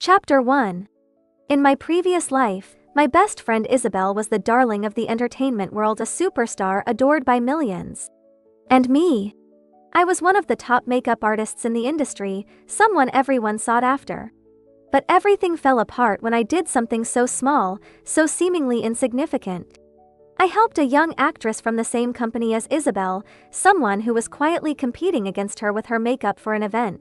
Chapter 1. In my previous life, my best friend Isabel was the darling of the entertainment world, a superstar adored by millions. And me? I was one of the top makeup artists in the industry, someone everyone sought after. But everything fell apart when I did something so small, so seemingly insignificant. I helped a young actress from the same company as Isabel, someone who was quietly competing against her with her makeup for an event.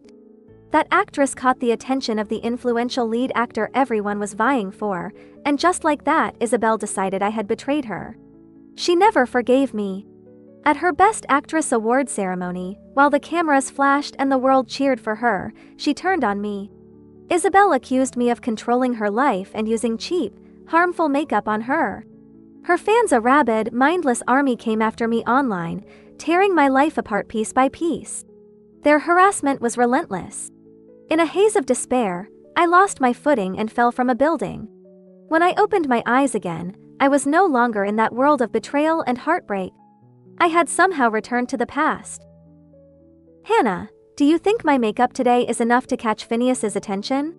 That actress caught the attention of the influential lead actor everyone was vying for, and just like that, Isabel decided I had betrayed her. She never forgave me. At her Best Actress award ceremony, while the cameras flashed and the world cheered for her, she turned on me. Isabel accused me of controlling her life and using cheap, harmful makeup on her. Her fans, a rabid, mindless army, came after me online, tearing my life apart piece by piece. Their harassment was relentless. In a haze of despair, I lost my footing and fell from a building. When I opened my eyes again, I was no longer in that world of betrayal and heartbreak. I had somehow returned to the past. Hannah, do you think my makeup today is enough to catch Phineas's attention?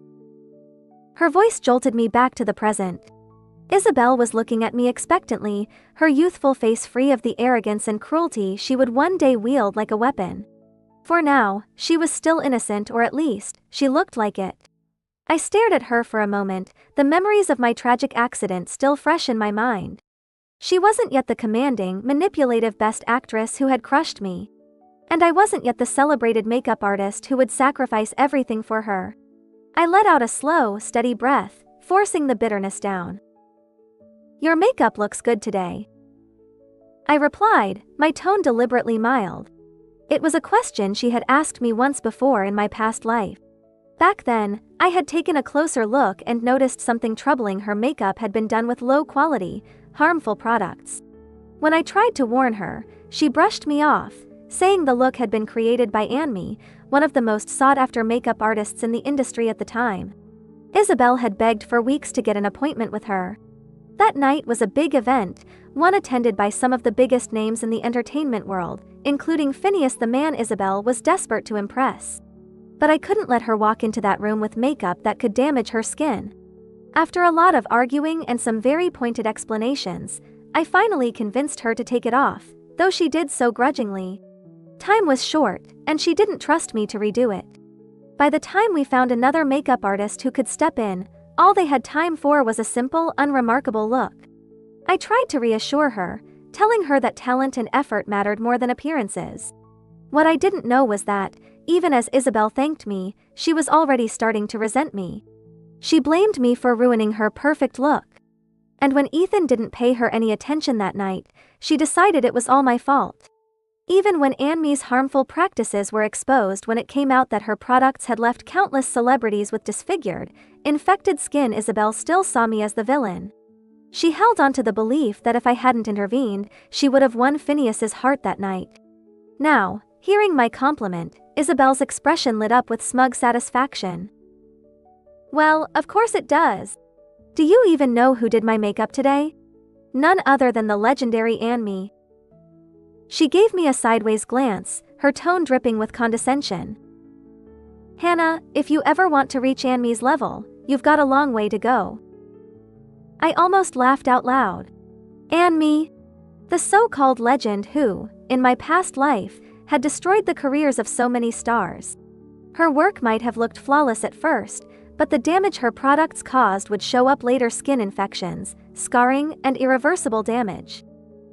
Her voice jolted me back to the present. Isabel was looking at me expectantly, her youthful face free of the arrogance and cruelty she would one day wield like a weapon. For now, she was still innocent, or at least, she looked like it. I stared at her for a moment, the memories of my tragic accident still fresh in my mind. She wasn't yet the commanding, manipulative Best Actress who had crushed me. And I wasn't yet the celebrated makeup artist who would sacrifice everything for her. I let out a slow, steady breath, forcing the bitterness down. Your makeup looks good today, I replied, my tone deliberately mild. It was a question she had asked me once before in my past life. Back then, I had taken a closer look and noticed something troubling. Her makeup had been done with low-quality, harmful products. When I tried to warn her, she brushed me off, saying the look had been created by Anne, one of the most sought-after makeup artists in the industry at the time. Isabel had begged for weeks to get an appointment with her. That night was a big event, one attended by some of the biggest names in the entertainment world, including Phineas, the man Isabel was desperate to impress. But I couldn't let her walk into that room with makeup that could damage her skin. After a lot of arguing and some very pointed explanations, I finally convinced her to take it off, though she did so grudgingly. Time was short, and she didn't trust me to redo it. By the time we found another makeup artist who could step in, all they had time for was a simple, unremarkable look. I tried to reassure her, telling her that talent and effort mattered more than appearances. What I didn't know was that, even as Isabel thanked me, she was already starting to resent me. She blamed me for ruining her perfect look. And when Ethan didn't pay her any attention that night, she decided it was all my fault. Even when Anne's harmful practices were exposed, when it came out that her products had left countless celebrities with disfigured, infected skin, Isabel still saw me as the villain. She held on to the belief that if I hadn't intervened, she would have won Phineas's heart that night. Now, hearing my compliment, Isabel's expression lit up with smug satisfaction. Well, of course it does. Do you even know who did my makeup today? None other than the legendary Anne. She gave me a sideways glance, her tone dripping with condescension. Hannah, if you ever want to reach Anne's level, you've got a long way to go. I almost laughed out loud. Anne, the so-called legend who, in my past life, had destroyed the careers of so many stars. Her work might have looked flawless at first, but the damage her products caused would show up later: skin infections, scarring, and irreversible damage.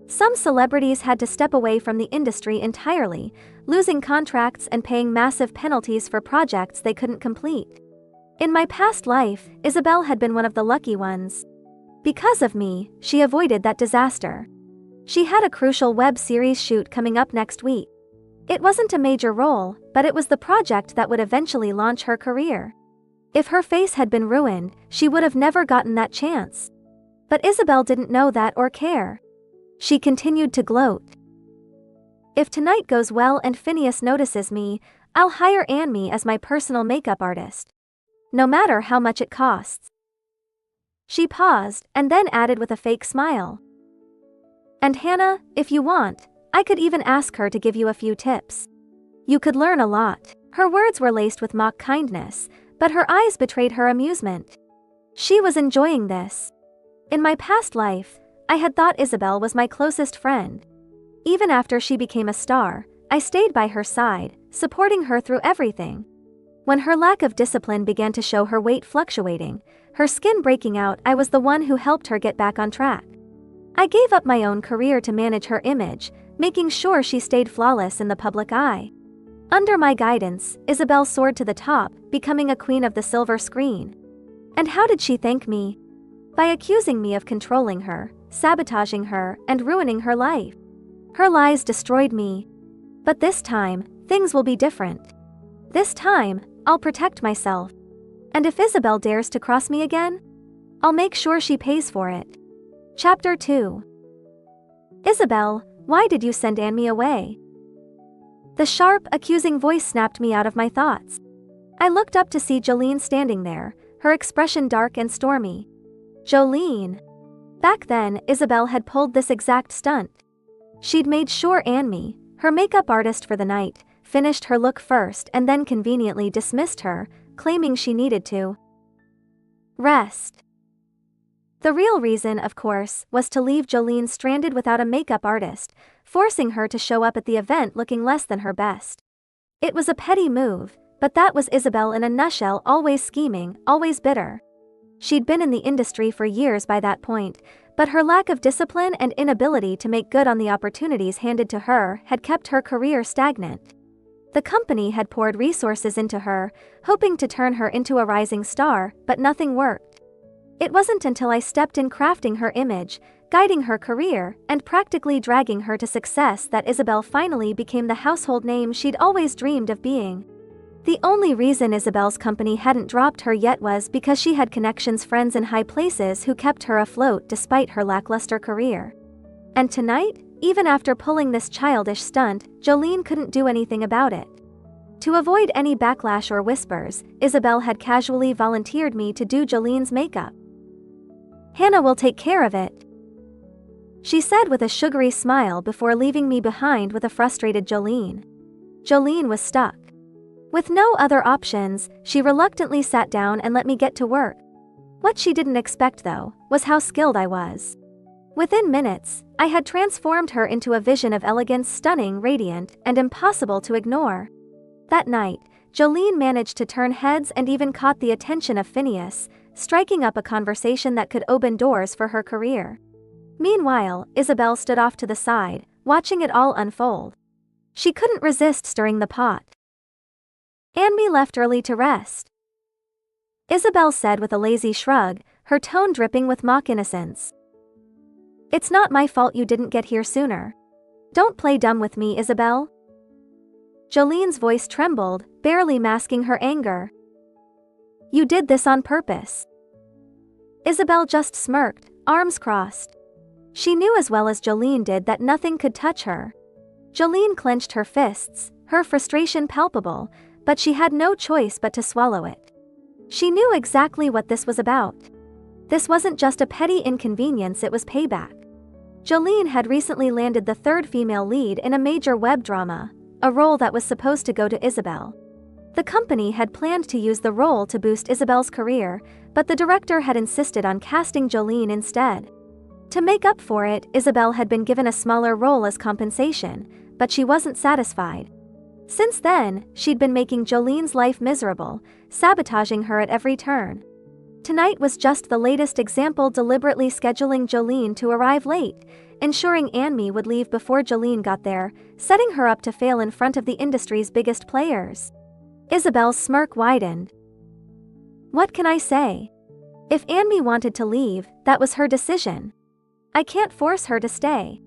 Some celebrities had to step away from the industry entirely, losing contracts and paying massive penalties for projects they couldn't complete. In my past life, Isabel had been one of the lucky ones. Because of me, she avoided that disaster. She had a crucial web series shoot coming up next week. It wasn't a major role, but it was the project that would eventually launch her career. If her face had been ruined, she would have never gotten that chance. But Isabel didn't know that or care. She continued to gloat. If tonight goes well and Phineas notices me, I'll hire Anne as my personal makeup artist. No matter how much it costs. She paused, and then added with a fake smile. And Hannah, if you want, I could even ask her to give you a few tips. You could learn a lot. Her words were laced with mock kindness, But her eyes betrayed her amusement. She was enjoying this. In my past life, I had thought Isabel was my closest friend. Even after she became a star, I stayed by her side, supporting her through everything. When her lack of discipline began to show, her weight fluctuating, her skin breaking out, I was the one who helped her get back on track. I gave up my own career to manage her image, making sure she stayed flawless in the public eye. Under my guidance, Isabel soared to the top, becoming a queen of the silver screen. And how did she thank me? By accusing me of controlling her, sabotaging her, and ruining her life. Her lies destroyed me. But this time, things will be different. This time, I'll protect myself. And if Isabel dares to cross me again, I'll make sure she pays for it. Chapter 2. Isabel, why did you send Annie away? The sharp, accusing voice snapped me out of my thoughts. I looked up to see Jolene standing there, her expression dark and stormy. Jolene. Back then, Isabel had pulled this exact stunt. She'd made sure Annie, her makeup artist for the night, finished her look first and then conveniently dismissed her, claiming she needed to rest. The real reason, of course, was to leave Jolene stranded without a makeup artist, forcing her to show up at the event looking less than her best. It was a petty move, but that was Isabel in a nutshell, always scheming, always bitter. She'd been in the industry for years by that point, but her lack of discipline and inability to make good on the opportunities handed to her had kept her career stagnant. The company had poured resources into her, hoping to turn her into a rising star, but nothing worked. It wasn't until I stepped in crafting her image, guiding her career, and practically dragging her to success that Isabel finally became the household name she'd always dreamed of being. The only reason Isabel's company hadn't dropped her yet was because she had connections, friends in high places who kept her afloat despite her lackluster career. And tonight, even after pulling this childish stunt, Jolene couldn't do anything about it. To avoid any backlash or whispers, Isabel had casually volunteered me to do Jolene's makeup. Hannah will take care of it, she said with a sugary smile before leaving me behind with a frustrated Jolene. Jolene was stuck. With no other options, she reluctantly sat down and let me get to work. What she didn't expect, though, was how skilled I was. Within minutes, I had transformed her into a vision of elegance, stunning, radiant, and impossible to ignore. That night, Jolene managed to turn heads and even caught the attention of Phineas, striking up a conversation that could open doors for her career. Meanwhile, Isabel stood off to the side, watching it all unfold. She couldn't resist stirring the pot. Annie left early to rest, Isabel said with a lazy shrug, her tone dripping with mock innocence. It's not my fault you didn't get here sooner. Don't play dumb with me, Isabel. Jolene's voice trembled, barely masking her anger. You did this on purpose. Isabel just smirked, arms crossed. She knew as well as Jolene did that nothing could touch her. Jolene clenched her fists, her frustration palpable, but she had no choice but to swallow it. She knew exactly what this was about. This wasn't just a petty inconvenience, it was payback. Jolene had recently landed the third female lead in a major web drama, a role that was supposed to go to Isabel. The company had planned to use the role to boost Isabel's career, but the director had insisted on casting Jolene instead. To make up for it, Isabel had been given a smaller role as compensation, but she wasn't satisfied. Since then, she'd been making Jolene's life miserable, sabotaging her at every turn. Tonight was just the latest example, deliberately scheduling Jolene to arrive late, ensuring Annie would leave before Jolene got there, setting her up to fail in front of the industry's biggest players. Isabel's smirk widened. What can I say? If Annie wanted to leave, that was her decision. I can't force her to stay.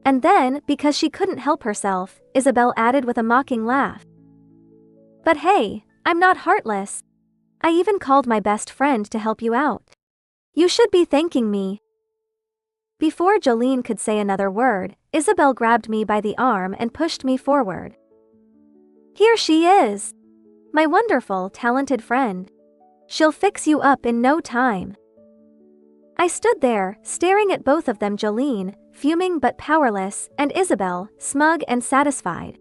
And then, because she couldn't help herself, Isabel added with a mocking laugh. But hey, I'm not heartless. I even called my best friend to help you out. You should be thanking me. Before Jolene could say another word, Isabel grabbed me by the arm and pushed me forward. Here she is. My wonderful, talented friend. She'll fix you up in no time. I stood there, staring at both of them, Jolene, fuming but powerless, and Isabel, smug and satisfied.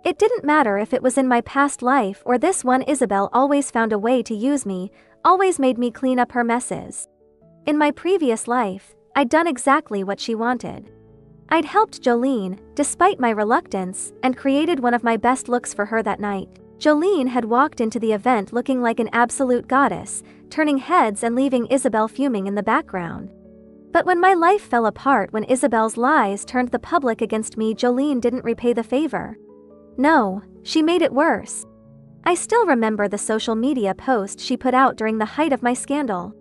It didn't matter if it was in my past life or this one. Isabel always found a way to use me, always made me clean up her messes. In my previous life, I'd done exactly what she wanted. I'd helped Jolene, despite my reluctance, and created one of my best looks for her that night. Jolene had walked into the event looking like an absolute goddess, turning heads and leaving Isabel fuming in the background. But when my life fell apart, when Isabel's lies turned the public against me, Jolene didn't repay the favor. No, she made it worse. I still remember the social media post she put out during the height of my scandal.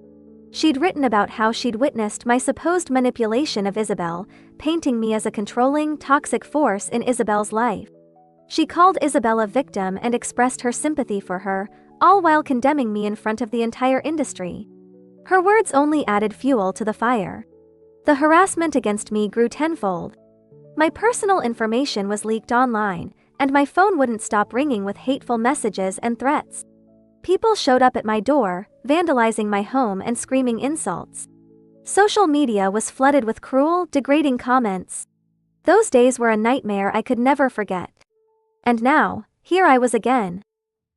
She'd written about how she'd witnessed my supposed manipulation of Isabel, painting me as a controlling, toxic force in Isabel's life. She called Isabel a victim and expressed her sympathy for her, all while condemning me in front of the entire industry. Her words only added fuel to the fire. The harassment against me grew tenfold. My personal information was leaked online, and my phone wouldn't stop ringing with hateful messages and threats. People showed up at my door, vandalizing my home and screaming insults. Social media was flooded with cruel, degrading comments. Those days were a nightmare I could never forget. And now, here I was again.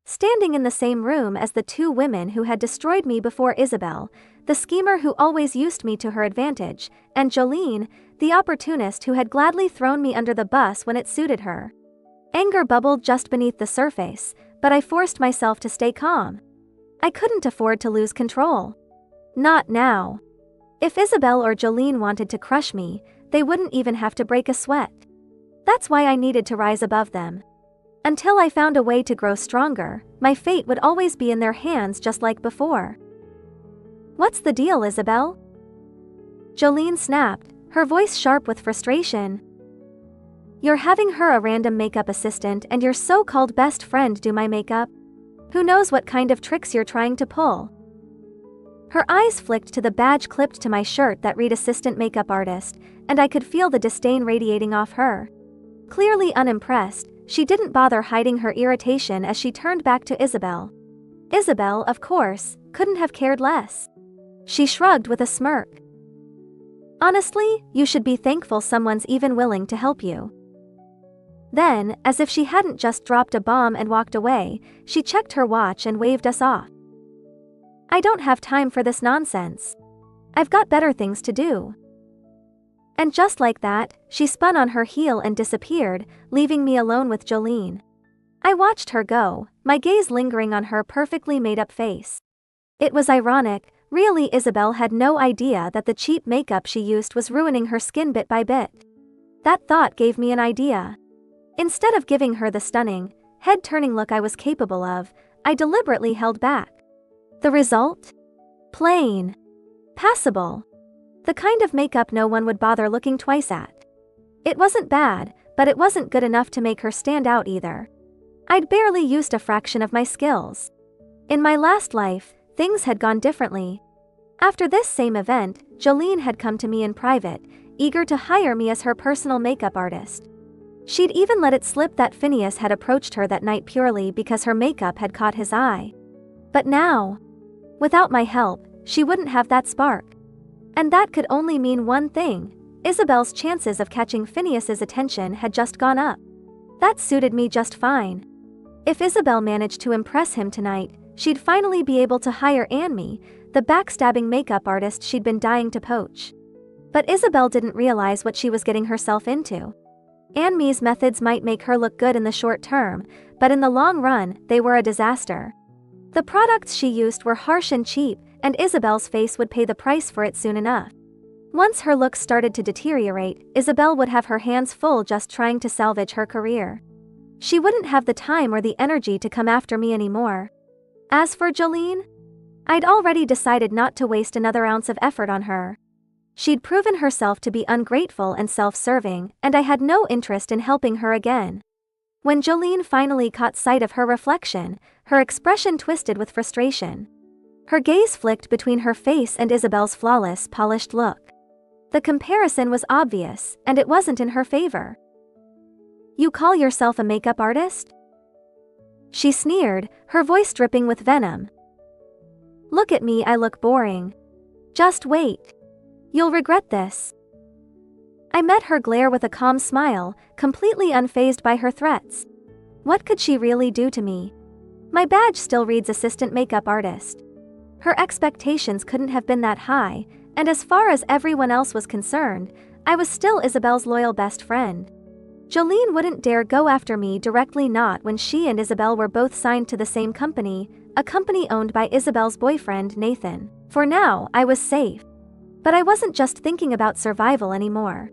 Standing in the same room as the two women who had destroyed me before: Isabel, the schemer who always used me to her advantage, and Jolene, the opportunist who had gladly thrown me under the bus when it suited her. Anger bubbled just beneath the surface, but I forced myself to stay calm. I couldn't afford to lose control. Not now. If Isabel or Jolene wanted to crush me, they wouldn't even have to break a sweat. That's why I needed to rise above them. Until I found a way to grow stronger, my fate would always be in their hands just like before. What's the deal, Isabel? Jolene snapped, her voice sharp with frustration. You're having her, a random makeup assistant, and your so-called best friend, do my makeup? Who knows what kind of tricks you're trying to pull? Her eyes flicked to the badge clipped to my shirt that read Assistant Makeup Artist, and I could feel the disdain radiating off her. Clearly unimpressed, she didn't bother hiding her irritation as she turned back to Isabel. Isabel, of course, couldn't have cared less. She shrugged with a smirk. Honestly, you should be thankful someone's even willing to help you. Then, as if she hadn't just dropped a bomb and walked away, she checked her watch and waved us off. I don't have time for this nonsense. I've got better things to do. And just like that, she spun on her heel and disappeared, leaving me alone with Jolene. I watched her go, my gaze lingering on her perfectly made-up face. It was ironic, really. Isabel had no idea that the cheap makeup she used was ruining her skin bit by bit. That thought gave me an idea. Instead of giving her the stunning, head-turning look I was capable of, I deliberately held back. The result? Plain. Passable. The kind of makeup no one would bother looking twice at. It wasn't bad, but it wasn't good enough to make her stand out either. I'd barely used a fraction of my skills. In my last life, things had gone differently. After this same event, Jolene had come to me in private, eager to hire me as her personal makeup artist. She'd even let it slip that Phineas had approached her that night purely because her makeup had caught his eye. But now, without my help, she wouldn't have that spark. And that could only mean one thing: Isabel's chances of catching Phineas's attention had just gone up. That suited me just fine. If Isabel managed to impress him tonight, she'd finally be able to hire Anne, the backstabbing makeup artist she'd been dying to poach. But Isabel didn't realize what she was getting herself into. Anne's methods might make her look good in the short term, but in the long run, they were a disaster. The products she used were harsh and cheap, and Isabel's face would pay the price for it soon enough. Once her looks started to deteriorate, Isabel would have her hands full just trying to salvage her career. She wouldn't have the time or the energy to come after me anymore. As for Jolene, I'd already decided not to waste another ounce of effort on her. She'd proven herself to be ungrateful and self-serving, and I had no interest in helping her again. When Jolene finally caught sight of her reflection, her expression twisted with frustration. Her gaze flicked between her face and Isabel's flawless, polished look. The comparison was obvious, and it wasn't in her favor. You call yourself a makeup artist? She sneered, her voice dripping with venom. Look at me, I look boring. Just wait. You'll regret this. I met her glare with a calm smile, completely unfazed by her threats. What could she really do to me? My badge still reads assistant makeup artist. Her expectations couldn't have been that high, and as far as everyone else was concerned, I was still Isabel's loyal best friend. Jolene wouldn't dare go after me directly, not when she and Isabel were both signed to the same company, a company owned by Isabel's boyfriend Nathan. For now, I was safe. But I wasn't just thinking about survival anymore.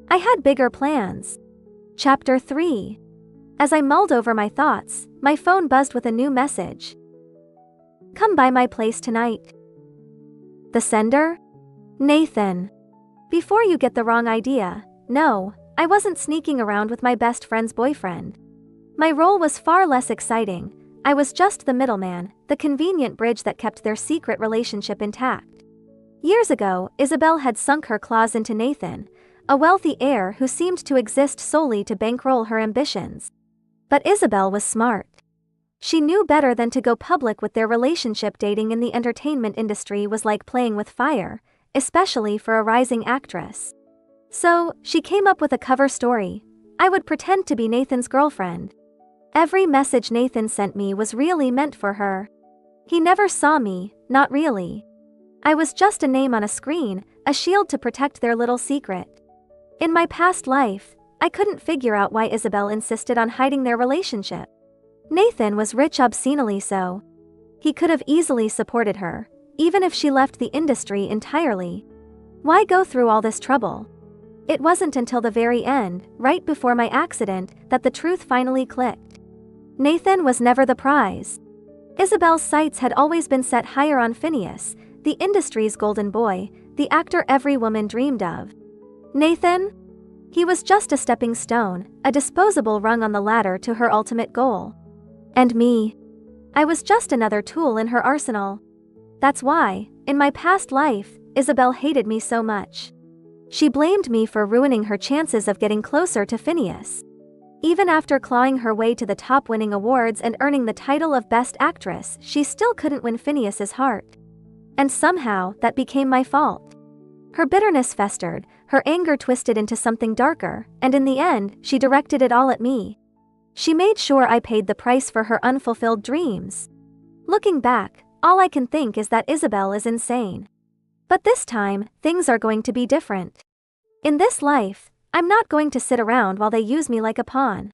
I had bigger plans. Chapter 3. As I mulled over my thoughts, my phone buzzed with a new message. Come by my place tonight. The sender? Nathan. Before you get the wrong idea, no, I wasn't sneaking around with my best friend's boyfriend. My role was far less exciting. I was just the middleman, the convenient bridge that kept their secret relationship intact. Years ago, Isabel had sunk her claws into Nathan, a wealthy heir who seemed to exist solely to bankroll her ambitions. But Isabel was smart. She knew better than to go public with their relationship. Dating in the entertainment industry was like playing with fire, especially for a rising actress. So, she came up with a cover story. I would pretend to be Nathan's girlfriend. Every message Nathan sent me was really meant for her. He never saw me, not really. I was just a name on a screen, a shield to protect their little secret. In my past life, I couldn't figure out why Isabel insisted on hiding their relationship. Nathan was rich, obscenely so. He could have easily supported her, even if she left the industry entirely. Why go through all this trouble? It wasn't until the very end, right before my accident, that the truth finally clicked. Nathan was never the prize. Isabel's sights had always been set higher on Phineas, the industry's golden boy, the actor every woman dreamed of. Nathan? He was just a stepping stone, a disposable rung on the ladder to her ultimate goal. And me? I was just another tool in her arsenal. That's why, in my past life, Isabel hated me so much. She blamed me for ruining her chances of getting closer to Phineas. Even after clawing her way to the top, winning awards and earning the title of Best Actress, she still couldn't win Phineas's heart. And somehow, that became my fault. Her bitterness festered, her anger twisted into something darker, and in the end, she directed it all at me. She made sure I paid the price for her unfulfilled dreams. Looking back, all I can think is that Isabel is insane. But this time, things are going to be different. In this life, I'm not going to sit around while they use me like a pawn.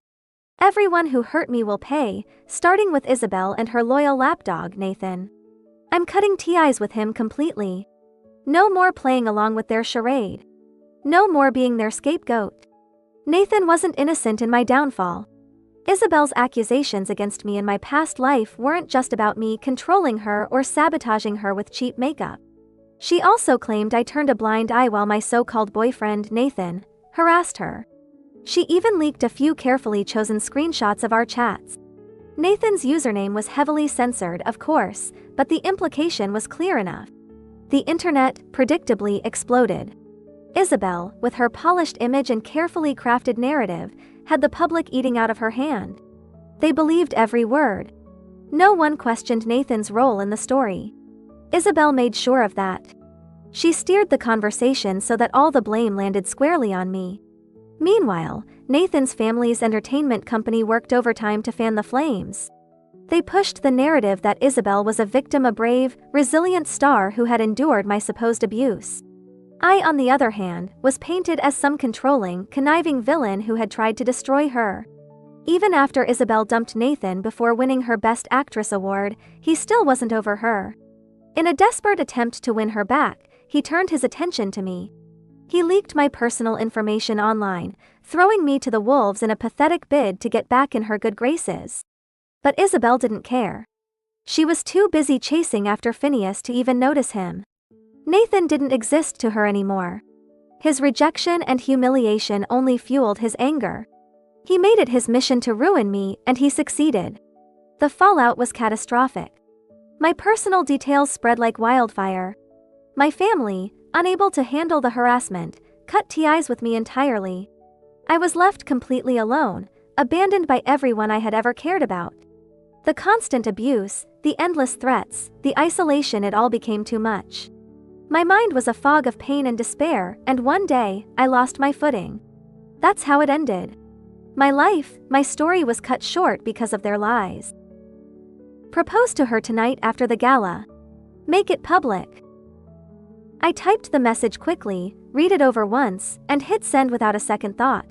Everyone who hurt me will pay, starting with Isabel and her loyal lapdog, Nathan. I'm cutting ties with him completely. No more playing along with their charade. No more being their scapegoat. Nathan wasn't innocent in my downfall. Isabel's accusations against me in my past life weren't just about me controlling her or sabotaging her with cheap makeup. She also claimed I turned a blind eye while my so-called boyfriend, Nathan, harassed her. She even leaked a few carefully chosen screenshots of our chats. Nathan's username was heavily censored, of course, but the implication was clear enough. The internet, predictably, exploded. Isabel, with her polished image and carefully crafted narrative, had the public eating out of her hand. They believed every word. No one questioned Nathan's role in the story. Isabel made sure of that. She steered the conversation so that all the blame landed squarely on me. Meanwhile, Nathan's family's entertainment company worked overtime to fan the flames. They pushed the narrative that Isabel was a victim, a brave, resilient star who had endured my supposed abuse. I, on the other hand, was painted as some controlling, conniving villain who had tried to destroy her. Even after Isabel dumped Nathan before winning her Best Actress award, he still wasn't over her. In a desperate attempt to win her back, he turned his attention to me. He leaked my personal information online, throwing me to the wolves in a pathetic bid to get back in her good graces. But Isabel didn't care. She was too busy chasing after Phineas to even notice him. Nathan didn't exist to her anymore. His rejection and humiliation only fueled his anger. He made it his mission to ruin me, and he succeeded. The fallout was catastrophic. My personal details spread like wildfire. My family, unable to handle the harassment, cut ties with me entirely. I was left completely alone, abandoned by everyone I had ever cared about. The constant abuse, the endless threats, the isolation, it all became too much. My mind was a fog of pain and despair, and one day, I lost my footing. That's how it ended. My life, my story was cut short because of their lies. Propose to her tonight after the gala. Make it public. I typed the message quickly, read it over once, and hit send without a second thought.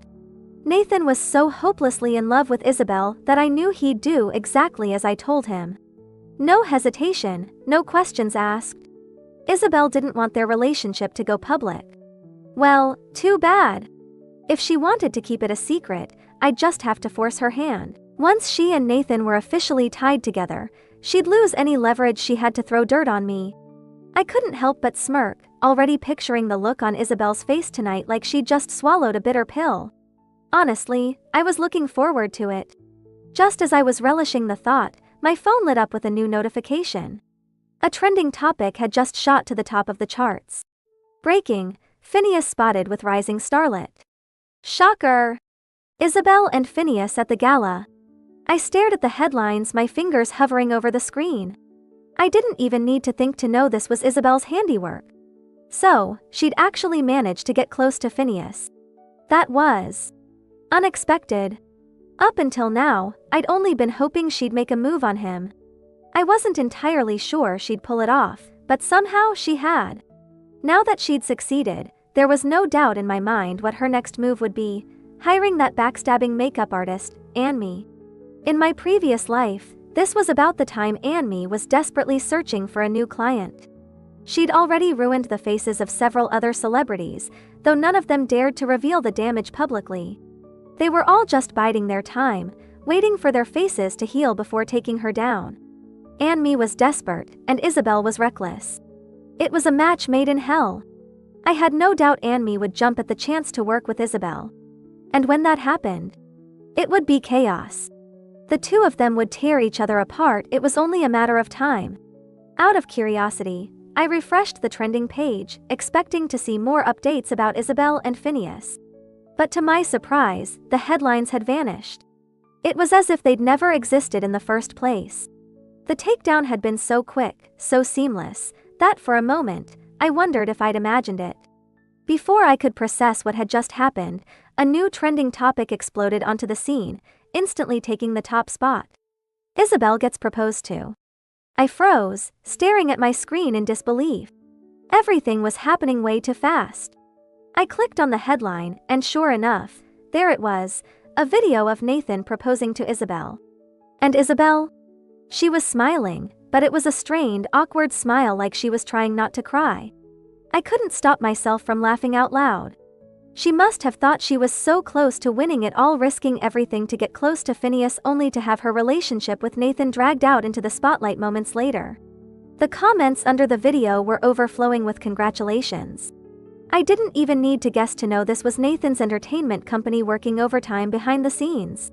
Nathan was so hopelessly in love with Isabel that I knew he'd do exactly as I told him. No hesitation, no questions asked. Isabel didn't want their relationship to go public. Well, too bad. If she wanted to keep it a secret, I'd just have to force her hand. Once she and Nathan were officially tied together, she'd lose any leverage she had to throw dirt on me. I couldn't help but smirk, already picturing the look on Isabel's face tonight like she'd just swallowed a bitter pill. Honestly, I was looking forward to it. Just as I was relishing the thought, my phone lit up with a new notification. A trending topic had just shot to the top of the charts. Breaking, Phineas spotted with rising starlet. Shocker! Isabel and Phineas at the gala. I stared at the headlines, my fingers hovering over the screen. I didn't even need to think to know this was Isabel's handiwork. So, she'd actually managed to get close to Phineas. That was unexpected. Up until now, I'd only been hoping she'd make a move on him. I wasn't entirely sure she'd pull it off, but somehow she had. Now that she'd succeeded, there was no doubt in my mind what her next move would be: hiring that backstabbing makeup artist, Anne. In my previous life, this was about the time Anne was desperately searching for a new client. She'd already ruined the faces of several other celebrities, though none of them dared to reveal the damage publicly. They were all just biding their time, waiting for their faces to heal before taking her down. Anne was desperate, and Isabel was reckless. It was a match made in hell. I had no doubt Anne would jump at the chance to work with Isabel. And when that happened, it would be chaos. The two of them would tear each other apart. It was only a matter of time. Out of curiosity, I refreshed the trending page, expecting to see more updates about Isabel and Phineas. But to my surprise, the headlines had vanished. It was as if they'd never existed in the first place. The takedown had been so quick, so seamless, that for a moment, I wondered if I'd imagined it. Before I could process what had just happened, a new trending topic exploded onto the scene, instantly taking the top spot. Isabel gets proposed to. I froze, staring at my screen in disbelief. Everything was happening way too fast. I clicked on the headline, and sure enough, there it was, a video of Nathan proposing to Isabel. And Isabel? She was smiling, but it was a strained, awkward smile, like she was trying not to cry. I couldn't stop myself from laughing out loud. She must have thought she was so close to winning it all, risking everything to get close to Phineas, only to have her relationship with Nathan dragged out into the spotlight moments later. The comments under the video were overflowing with congratulations. I didn't even need to guess to know this was Nathan's entertainment company working overtime behind the scenes.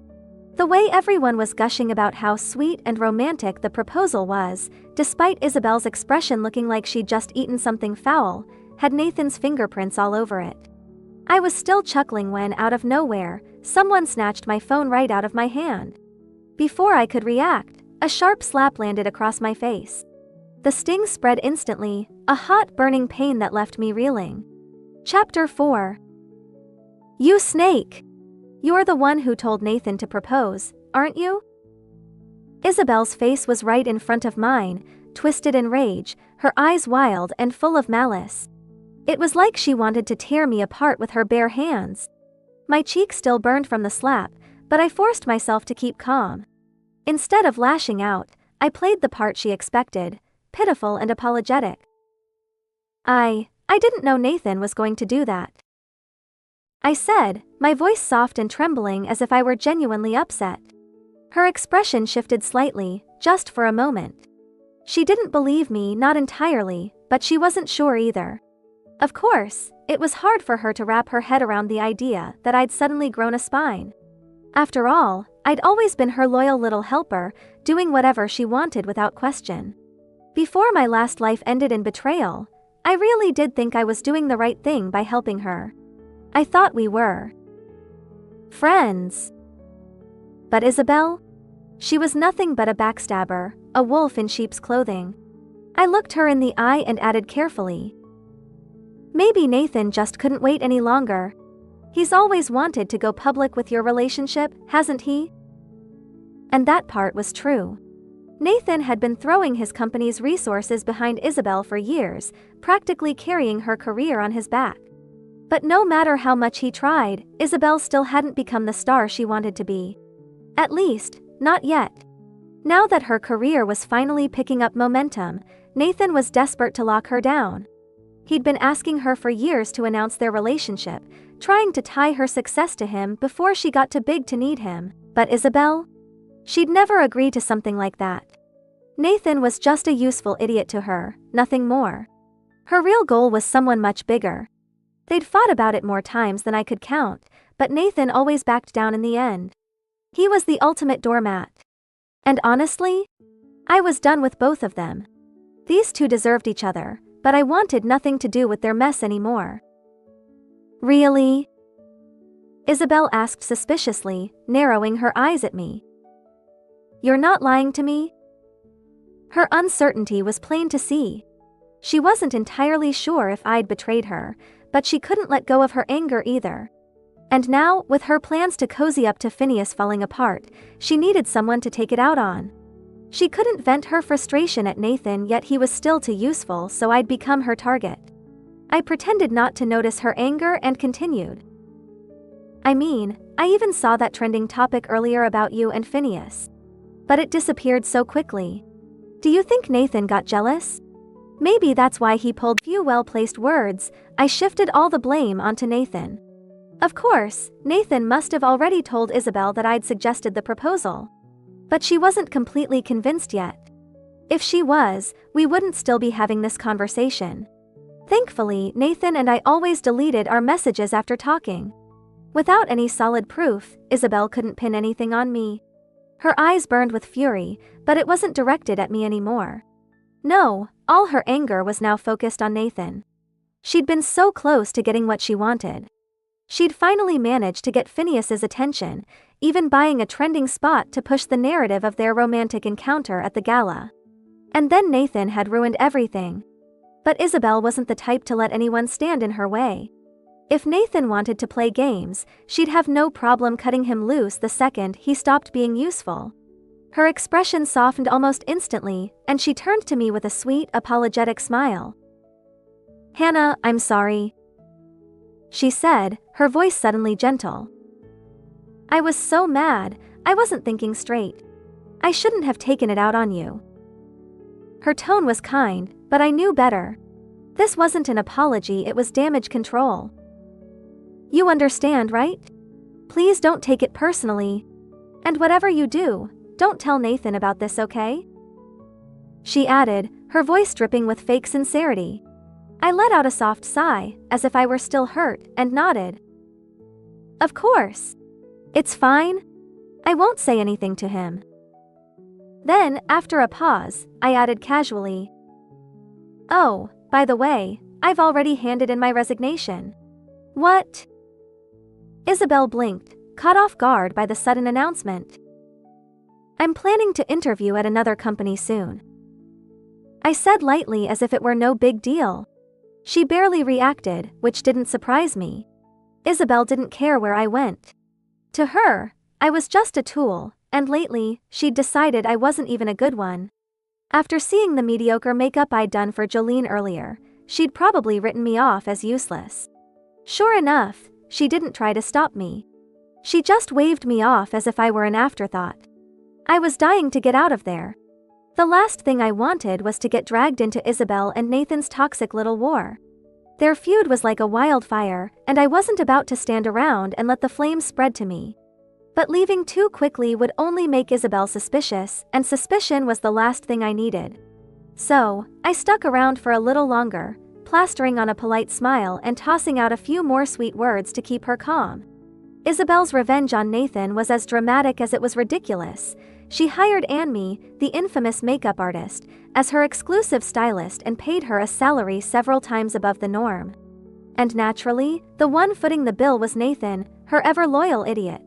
The way everyone was gushing about how sweet and romantic the proposal was, despite Isabel's expression looking like she'd just eaten something foul, had Nathan's fingerprints all over it. I was still chuckling when, out of nowhere, someone snatched my phone right out of my hand. Before I could react, a sharp slap landed across my face. The sting spread instantly, a hot, burning pain that left me reeling. Chapter 4. You snake! You're the one who told Nathan to propose, aren't you? Isabel's face was right in front of mine, twisted in rage, her eyes wild and full of malice. It was like she wanted to tear me apart with her bare hands. My cheek still burned from the slap, but I forced myself to keep calm. Instead of lashing out, I played the part she expected, pitiful and apologetic. I didn't know Nathan was going to do that, I said, my voice soft and trembling as if I were genuinely upset. Her expression shifted slightly, just for a moment. She didn't believe me, not entirely, but she wasn't sure either. Of course, it was hard for her to wrap her head around the idea that I'd suddenly grown a spine. After all, I'd always been her loyal little helper, doing whatever she wanted without question. Before my last life ended in betrayal, I really did think I was doing the right thing by helping her. I thought we were friends. But Isabel? She was nothing but a backstabber, a wolf in sheep's clothing. I looked her in the eye and added carefully, maybe Nathan just couldn't wait any longer. He's always wanted to go public with your relationship, hasn't he? And that part was true. Nathan had been throwing his company's resources behind Isabel for years, practically carrying her career on his back. But no matter how much he tried, Isabel still hadn't become the star she wanted to be. At least, not yet. Now that her career was finally picking up momentum, Nathan was desperate to lock her down. He'd been asking her for years to announce their relationship, trying to tie her success to him before she got too big to need him. But Isabel? She'd never agree to something like that. Nathan was just a useful idiot to her, nothing more. Her real goal was someone much bigger. They'd fought about it more times than I could count, but Nathan always backed down in the end. He was the ultimate doormat. And honestly, I was done with both of them. These two deserved each other, but I wanted nothing to do with their mess anymore. Really? Isabel asked suspiciously, narrowing her eyes at me. You're not lying to me? Her uncertainty was plain to see. She wasn't entirely sure if I'd betrayed her, but she couldn't let go of her anger either. And now, with her plans to cozy up to Phineas falling apart, she needed someone to take it out on. She couldn't vent her frustration at Nathan, yet he was still too useful, so I'd become her target. I pretended not to notice her anger and continued. I mean, I even saw that trending topic earlier about you and Phineas. But it disappeared so quickly. Do you think Nathan got jealous? Maybe that's why he pulled few well-placed words. I shifted all the blame onto Nathan. Of course, Nathan must have already told Isabel that I'd suggested the proposal. But she wasn't completely convinced yet. If she was, we wouldn't still be having this conversation. Thankfully, Nathan and I always deleted our messages after talking. Without any solid proof, Isabel couldn't pin anything on me. Her eyes burned with fury, but it wasn't directed at me anymore. No, all her anger was now focused on Nathan. She'd been so close to getting what she wanted. She'd finally managed to get Phineas's attention, even buying a trending spot to push the narrative of their romantic encounter at the gala. And then Nathan had ruined everything. But Isabel wasn't the type to let anyone stand in her way. If Nathan wanted to play games, she'd have no problem cutting him loose the second he stopped being useful. Her expression softened almost instantly, and she turned to me with a sweet, apologetic smile. Hannah, I'm sorry, she said, her voice suddenly gentle. I was so mad, I wasn't thinking straight. I shouldn't have taken it out on you. Her tone was kind, but I knew better. This wasn't an apology, it was damage control. You understand, right? Please don't take it personally. And whatever you do, don't tell Nathan about this, okay? She added, her voice dripping with fake sincerity. I let out a soft sigh, as if I were still hurt, and nodded. Of course. It's fine. I won't say anything to him. Then, after a pause, I added casually. Oh, by the way, I've already handed in my resignation. What? Isabel blinked, caught off guard by the sudden announcement. I'm planning to interview at another company soon. I said lightly as if it were no big deal. She barely reacted, which didn't surprise me. Isabel didn't care where I went. To her, I was just a tool, and lately, she'd decided I wasn't even a good one. After seeing the mediocre makeup I'd done for Jolene earlier, she'd probably written me off as useless. Sure enough, she didn't try to stop me. She just waved me off as if I were an afterthought. I was dying to get out of there. The last thing I wanted was to get dragged into Isabel and Nathan's toxic little war. Their feud was like a wildfire, and I wasn't about to stand around and let the flames spread to me. But leaving too quickly would only make Isabel suspicious, and suspicion was the last thing I needed. So, I stuck around for a little longer, plastering on a polite smile and tossing out a few more sweet words to keep her calm. Isabel's revenge on Nathan was as dramatic as it was ridiculous. She hired Anne, the infamous makeup artist, as her exclusive stylist and paid her a salary several times above the norm. And naturally, the one footing the bill was Nathan, her ever-loyal idiot.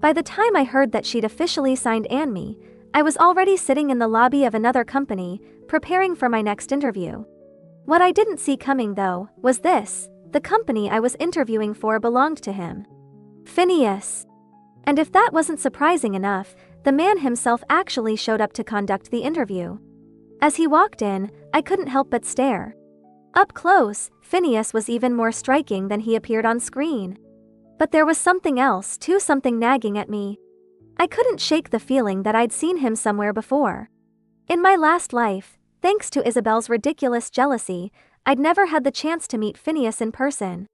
By the time I heard that she'd officially signed Anne, I was already sitting in the lobby of another company, preparing for my next interview. What I didn't see coming, though, was this. the company I was interviewing for belonged to him. Phineas. And if that wasn't surprising enough, the man himself actually showed up to conduct the interview. As he walked in, I couldn't help but stare. Up close, Phineas was even more striking than he appeared on screen. But there was something else too, something nagging at me. I couldn't shake the feeling that I'd seen him somewhere before. In my last life, thanks to Isabel's ridiculous jealousy, I'd never had the chance to meet Phineas in person.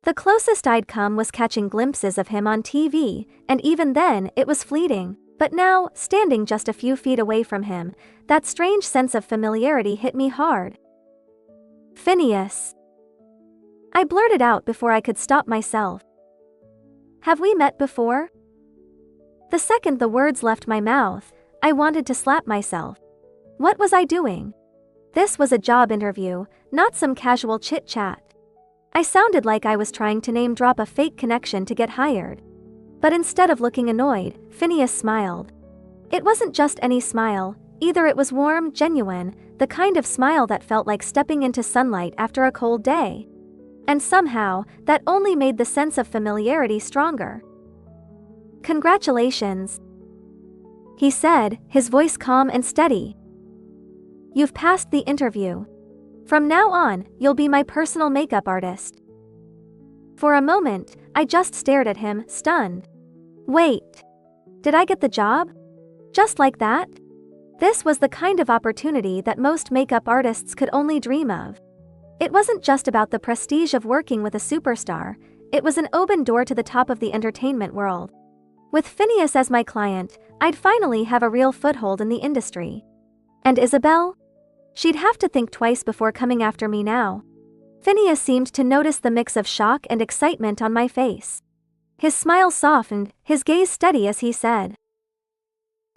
The closest I'd come was catching glimpses of him on TV, and even then it was fleeting. But now, standing just a few feet away from him, that strange sense of familiarity hit me hard. Phineas. I blurted out before I could stop myself. Have we met before? The second the words left my mouth, I wanted to slap myself. What was I doing? This was a job interview, not some casual chit-chat. I sounded like I was trying to name-drop a fake connection to get hired. But instead of looking annoyed, Phineas smiled. It wasn't just any smile, either. It was warm, genuine, the kind of smile that felt like stepping into sunlight after a cold day. And somehow, that only made the sense of familiarity stronger. Congratulations, he said, his voice calm and steady. You've passed the interview. From now on, you'll be my personal makeup artist. For a moment, I just stared at him, stunned. Wait. Did I get the job? Just like that? This was the kind of opportunity that most makeup artists could only dream of. It wasn't just about the prestige of working with a superstar, it was an open door to the top of the entertainment world. With Phineas as my client, I'd finally have a real foothold in the industry. And Isabel? She'd have to think twice before coming after me now. Phineas seemed to notice the mix of shock and excitement on my face. His smile softened, his gaze steady as he said,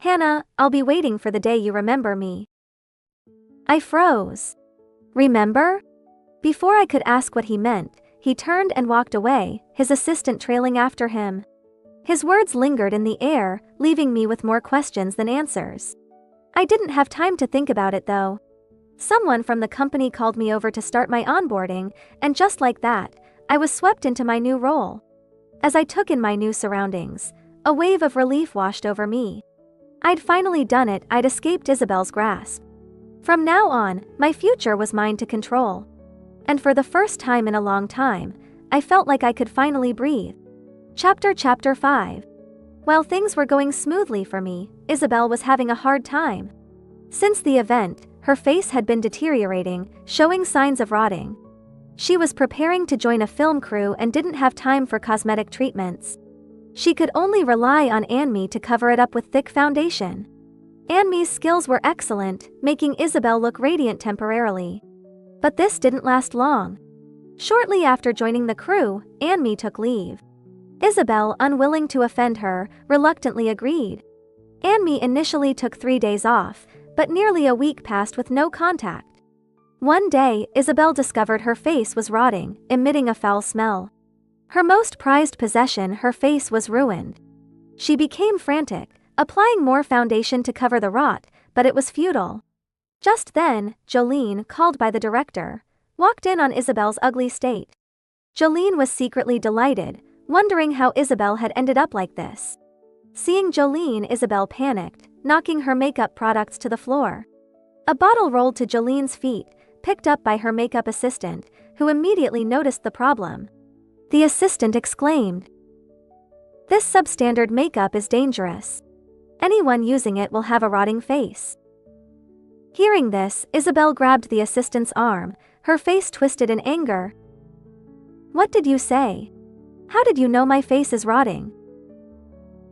Hannah, I'll be waiting for the day you remember me. I froze. Remember? Before I could ask what he meant, he turned and walked away, his assistant trailing after him. His words lingered in the air, leaving me with more questions than answers. I didn't have time to think about it though. Someone from the company called me over to start my onboarding, and just like that, I was swept into my new role. As I took in my new surroundings, a wave of relief washed over me. I'd finally done it. I'd escaped Isabel's grasp. From now on, my future was mine to control. And for the first time in a long time, I felt like I could finally breathe. Chapter 5. While things were going smoothly for me, Isabel was having a hard time. Since the event, her face had been deteriorating, showing signs of rotting. She was preparing to join a film crew and didn't have time for cosmetic treatments. She could only rely on Anmi to cover it up with thick foundation. Anmi's skills were excellent, making Isabel look radiant temporarily. But this didn't last long. Shortly after joining the crew, Anmi took leave. Isabel, unwilling to offend her, reluctantly agreed. Anmi initially took 3 days off, but nearly a week passed with no contact. One day, Isabel discovered her face was rotting, emitting a foul smell. Her most prized possession, her face, was ruined. She became frantic, applying more foundation to cover the rot, but it was futile. Just then, Jolene, called by the director, walked in on Isabel's ugly state. Jolene was secretly delighted, wondering how Isabel had ended up like this. Seeing Jolene, Isabel panicked, knocking her makeup products to the floor. A bottle rolled to Jolene's feet, picked up by her makeup assistant, who immediately noticed the problem. The assistant exclaimed, "This substandard makeup is dangerous. Anyone using it will have a rotting face." Hearing this, Isabel grabbed the assistant's arm, her face twisted in anger. "What did you say? How did you know my face is rotting?"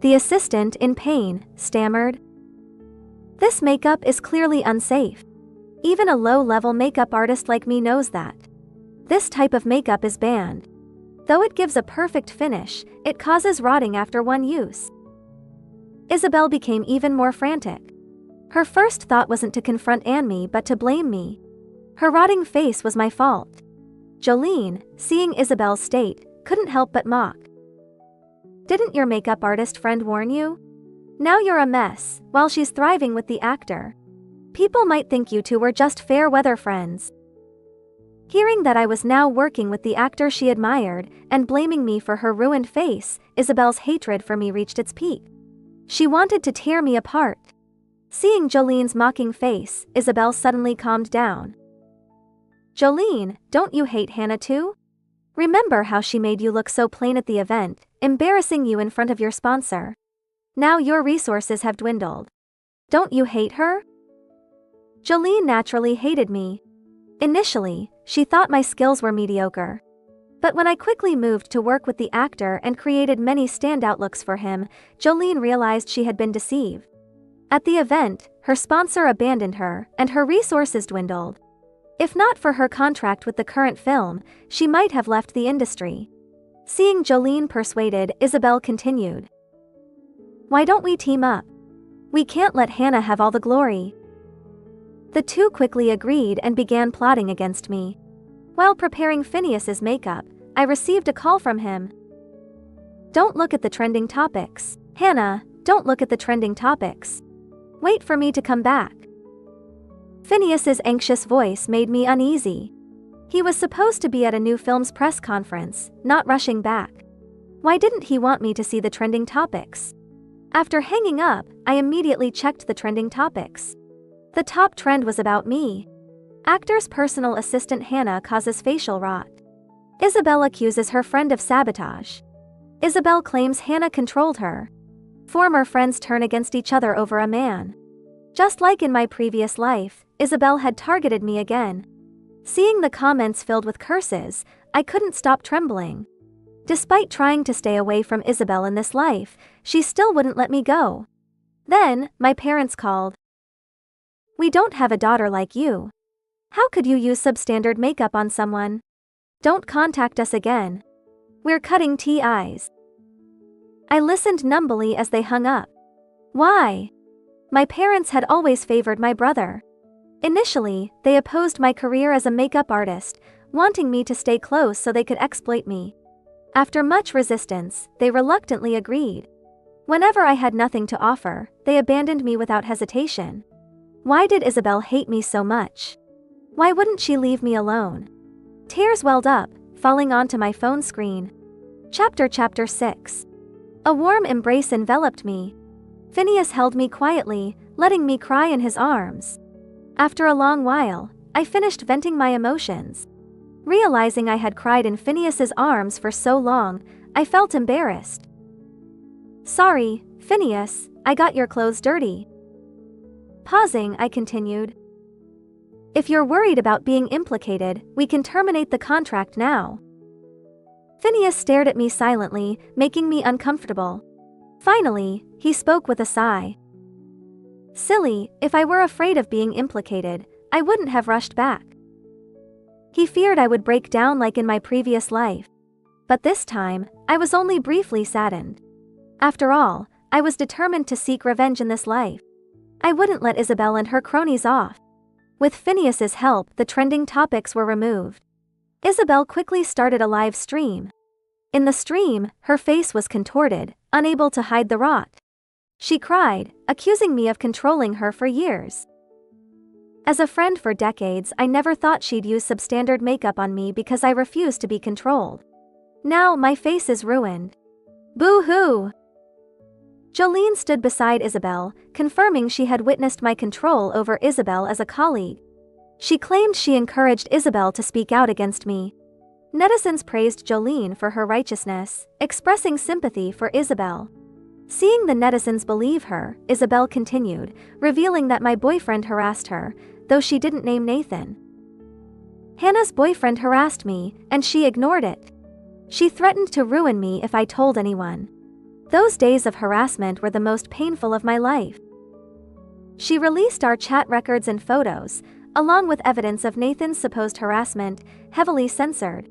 The assistant, in pain, stammered, "This makeup is clearly unsafe. Even a low-level makeup artist like me knows that. This type of makeup is banned. Though it gives a perfect finish, it causes rotting after one use." Isabel became even more frantic. Her first thought wasn't to confront Anmi but to blame me. Her rotting face was my fault. Jolene, seeing Isabel's state, couldn't help but mock. "Didn't your makeup artist friend warn you? Now you're a mess, while she's thriving with the actor. People might think you two were just fair-weather friends." Hearing that I was now working with the actor she admired and blaming me for her ruined face, Isabel's hatred for me reached its peak. She wanted to tear me apart. Seeing Jolene's mocking face, Isabel suddenly calmed down. "Jolene, don't you hate Hannah too? Remember how she made you look so plain at the event, embarrassing you in front of your sponsor? Now your resources have dwindled. Don't you hate her?" Jolene naturally hated me. Initially, she thought my skills were mediocre. But when I quickly moved to work with the actor and created many standout looks for him, Jolene realized she had been deceived. At the event, her sponsor abandoned her, and her resources dwindled. If not for her contract with the current film, she might have left the industry. Seeing Jolene persuaded, Isabel continued. "Why don't we team up? We can't let Hannah have all the glory." The two quickly agreed and began plotting against me. While preparing Phineas's makeup, I received a call from him. "Don't look at the trending topics. Hannah, don't look at the trending topics. Wait for me to come back." Phineas's anxious voice made me uneasy. He was supposed to be at a new film's press conference, not rushing back. Why didn't he want me to see the trending topics? After hanging up, I immediately checked the trending topics. The top trend was about me. Actor's personal assistant Hannah causes facial rot. Isabel accuses her friend of sabotage. Isabel claims Hannah controlled her. Former friends turn against each other over a man. Just like in my previous life, Isabel had targeted me again. Seeing the comments filled with curses, I couldn't stop trembling. Despite trying to stay away from Isabel in this life, she still wouldn't let me go. Then, my parents called. "We don't have a daughter like you. How could you use substandard makeup on someone? Don't contact us again. We're cutting ties." I listened numbly as they hung up. Why? My parents had always favored my brother. Initially, they opposed my career as a makeup artist, wanting me to stay close so they could exploit me. After much resistance, they reluctantly agreed. Whenever I had nothing to offer, they abandoned me without hesitation. Why did Isabel hate me so much? Why wouldn't she leave me alone? Tears welled up, falling onto my phone screen. Chapter 6. A warm embrace enveloped me. Phineas held me quietly, letting me cry in his arms. After a long while, I finished venting my emotions. Realizing I had cried in Phineas's arms for so long, I felt embarrassed. "Sorry, Phineas, I got your clothes dirty." Pausing, I continued. "If you're worried about being implicated, we can terminate the contract now." Phineas stared at me silently, making me uncomfortable. Finally, he spoke with a sigh. "Silly, if I were afraid of being implicated, I wouldn't have rushed back." He feared I would break down like in my previous life. But this time, I was only briefly saddened. After all, I was determined to seek revenge in this life. I wouldn't let Isabel and her cronies off. With Phineas's help, the trending topics were removed. Isabel quickly started a live stream. In the stream, her face was contorted, unable to hide the rot. She cried, accusing me of controlling her for years. As a friend for decades, I never thought she'd use substandard makeup on me because I refused to be controlled. Now my face is ruined. Boo-hoo! Jolene stood beside Isabel, confirming she had witnessed my control over Isabel as a colleague. She claimed she encouraged Isabel to speak out against me. Netizens praised Jolene for her righteousness, expressing sympathy for Isabel. Seeing the netizens believe her, Isabel continued, revealing that my boyfriend harassed her, though she didn't name Nathan. Hannah's boyfriend harassed me, and she ignored it. She threatened to ruin me if I told anyone. Those days of harassment were the most painful of my life. She released our chat records and photos, along with evidence of Nathan's supposed harassment, heavily censored.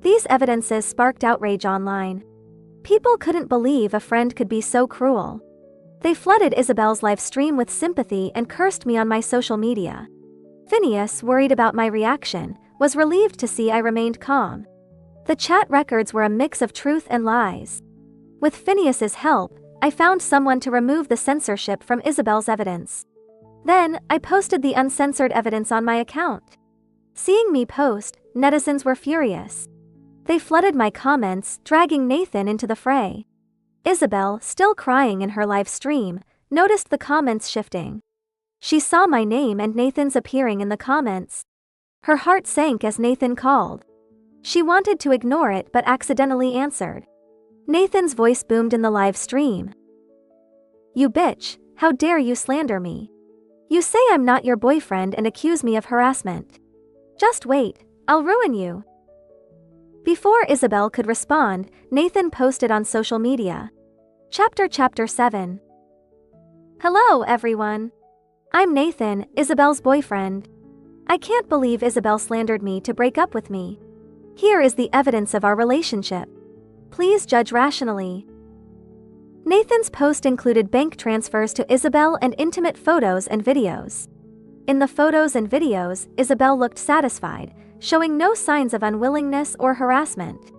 These evidences sparked outrage online. People couldn't believe a friend could be so cruel. They flooded Isabel's live stream with sympathy and cursed me on my social media. Phineas, worried about my reaction, was relieved to see I remained calm. The chat records were a mix of truth and lies. With Phineas's help, I found someone to remove the censorship from Isabel's evidence. Then, I posted the uncensored evidence on my account. Seeing me post, netizens were furious. They flooded my comments, dragging Nathan into the fray. Isabel, still crying in her live stream, noticed the comments shifting. She saw my name and Nathan's appearing in the comments. Her heart sank as Nathan called. She wanted to ignore it but accidentally answered. Nathan's voice boomed in the live stream. "You bitch, how dare you slander me? You say I'm not your boyfriend and accuse me of harassment. Just wait, I'll ruin you." Before Isabel could respond, Nathan posted on social media. Chapter 7. Hello everyone. I'm Nathan, Isabel's boyfriend. I can't believe Isabel slandered me to break up with me. Here is the evidence of our relationship. Please judge rationally. Nathan's post included bank transfers to Isabel and intimate photos and videos. In the photos and videos, Isabel looked satisfied, showing no signs of unwillingness or harassment.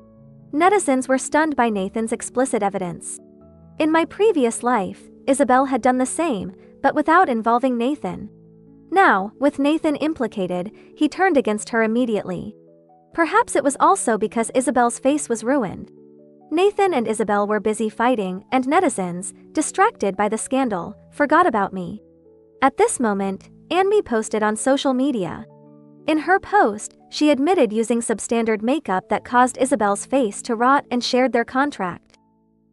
Netizens were stunned by Nathan's explicit evidence. In my previous life, Isabel had done the same, but without involving Nathan. Now, with Nathan implicated, he turned against her immediately. Perhaps it was also because Isabel's face was ruined. Nathan and Isabel were busy fighting, and netizens, distracted by the scandal, forgot about me. At this moment, Anmi posted on social media. In her post, she admitted using substandard makeup that caused Isabel's face to rot and shared their contract.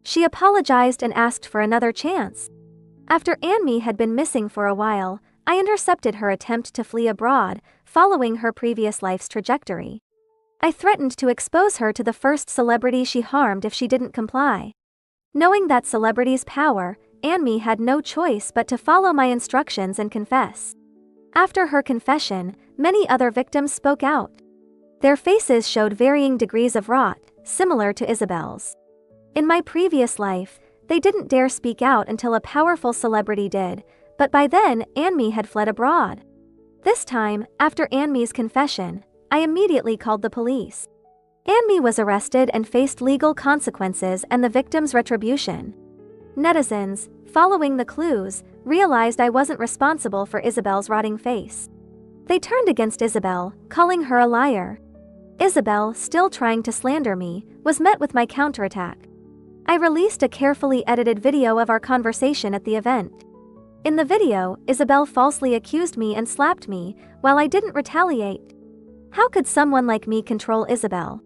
She apologized and asked for another chance. After Anmi had been missing for a while, I intercepted her attempt to flee abroad, following her previous life's trajectory. I threatened to expose her to the first celebrity she harmed if she didn't comply. Knowing that celebrity's power, Anmi had no choice but to follow my instructions and confess. After her confession, many other victims spoke out. Their faces showed varying degrees of rot, similar to Isabel's. In my previous life, they didn't dare speak out until a powerful celebrity did, but by then, Anmi had fled abroad. This time, after Anmi's confession, I immediately called the police. Anmi was arrested and faced legal consequences and the victim's retribution. Netizens, following the clues, realized I wasn't responsible for Isabel's rotting face. They turned against Isabel, calling her a liar. Isabel, still trying to slander me, was met with my counterattack. I released a carefully edited video of our conversation at the event. In the video, Isabel falsely accused me and slapped me, while I didn't retaliate. How could someone like me control Isabel?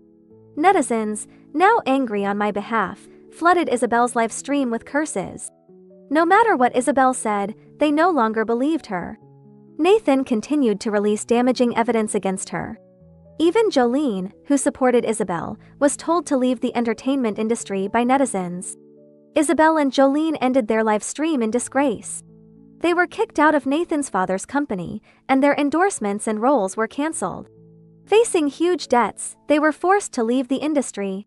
Netizens, now angry on my behalf, flooded Isabel's live stream with curses. No matter what Isabel said, they no longer believed her. Nathan continued to release damaging evidence against her. Even Jolene, who supported Isabel, was told to leave the entertainment industry by netizens. Isabel and Jolene ended their live stream in disgrace. They were kicked out of Nathan's father's company, and their endorsements and roles were cancelled. Facing huge debts, they were forced to leave the industry.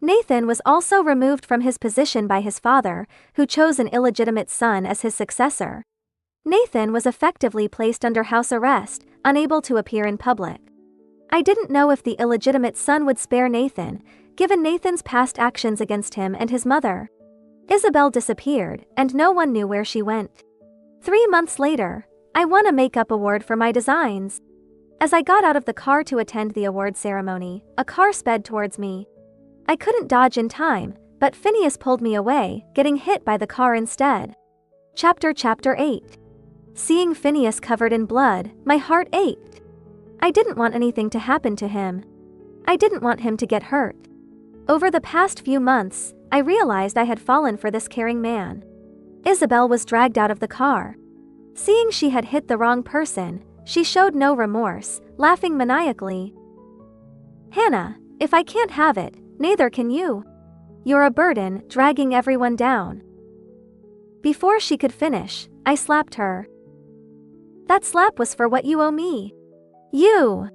Nathan was also removed from his position by his father, who chose an illegitimate son as his successor. Nathan was effectively placed under house arrest, unable to appear in public. I didn't know if the illegitimate son would spare Nathan, given Nathan's past actions against him and his mother. Isabel disappeared, and no one knew where she went. 3 months later, I won a makeup award for my designs. As I got out of the car to attend the award ceremony, a car sped towards me. I couldn't dodge in time, but Phineas pulled me away, getting hit by the car instead. Chapter 8. Seeing Phineas covered in blood, my heart ached. I didn't want anything to happen to him. I didn't want him to get hurt. Over the past few months, I realized I had fallen for this caring man. Isabel was dragged out of the car. Seeing she had hit the wrong person, she showed no remorse, laughing maniacally. "Hannah, if I can't have it, neither can you. You're a burden, dragging everyone down." Before she could finish, I slapped her. "That slap was for what you owe me. You!"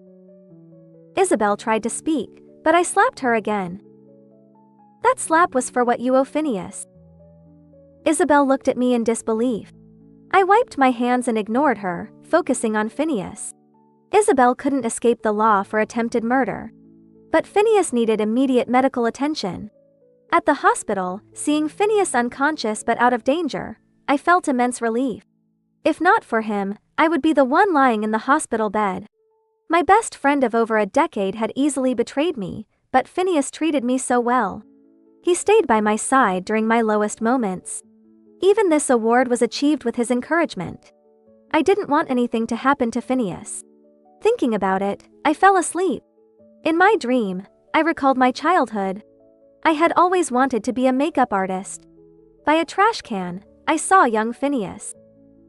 Isabel tried to speak, but I slapped her again. "That slap was for what you owe Phineas." Isabel looked at me in disbelief. I wiped my hands and ignored her, focusing on Phineas. Isabel couldn't escape the law for attempted murder. But Phineas needed immediate medical attention. At the hospital, seeing Phineas unconscious but out of danger, I felt immense relief. If not for him, I would be the one lying in the hospital bed. My best friend of over a decade had easily betrayed me, but Phineas treated me so well. He stayed by my side during my lowest moments. Even this award was achieved with his encouragement. I didn't want anything to happen to Phineas. Thinking about it, I fell asleep. In my dream, I recalled my childhood. I had always wanted to be a makeup artist. By a trash can, I saw young Phineas.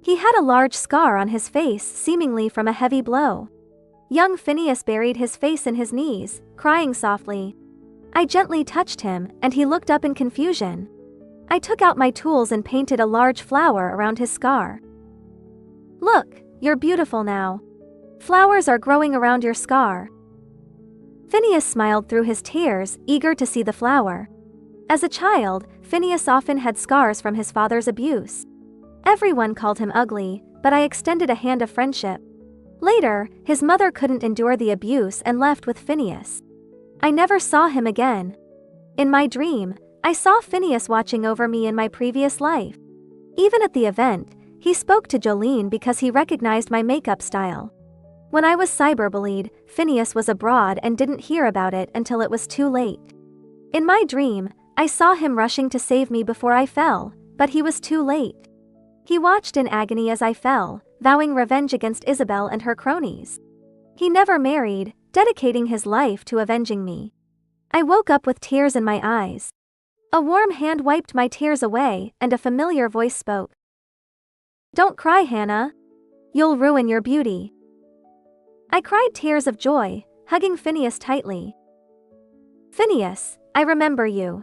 He had a large scar on his face, seemingly from a heavy blow. Young Phineas buried his face in his knees, crying softly. I gently touched him, and he looked up in confusion. I took out my tools and painted a large flower around his scar. "Look, you're beautiful now. Flowers are growing around your scar." Phineas smiled through his tears, eager to see the flower. As a child, Phineas often had scars from his father's abuse. Everyone called him ugly, but I extended a hand of friendship. Later, his mother couldn't endure the abuse and left with Phineas. I never saw him again. In my dream, I saw Phineas watching over me in my previous life. Even at the event, he spoke to Jolene because he recognized my makeup style. When I was cyberbullied, Phineas was abroad and didn't hear about it until it was too late. In my dream, I saw him rushing to save me before I fell, but he was too late. He watched in agony as I fell, vowing revenge against Isabel and her cronies. He never married, dedicating his life to avenging me. I woke up with tears in my eyes. A warm hand wiped my tears away, and a familiar voice spoke. "Don't cry, Hannah. You'll ruin your beauty." I cried tears of joy, hugging Phineas tightly. "Phineas, I remember you."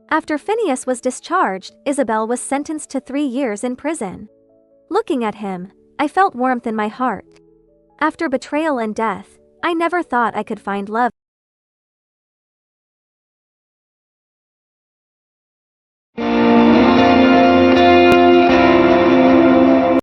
After Phineas was discharged, Isabel was sentenced to 3 years in prison. Looking at him, I felt warmth in my heart. After betrayal and death, I never thought I could find love.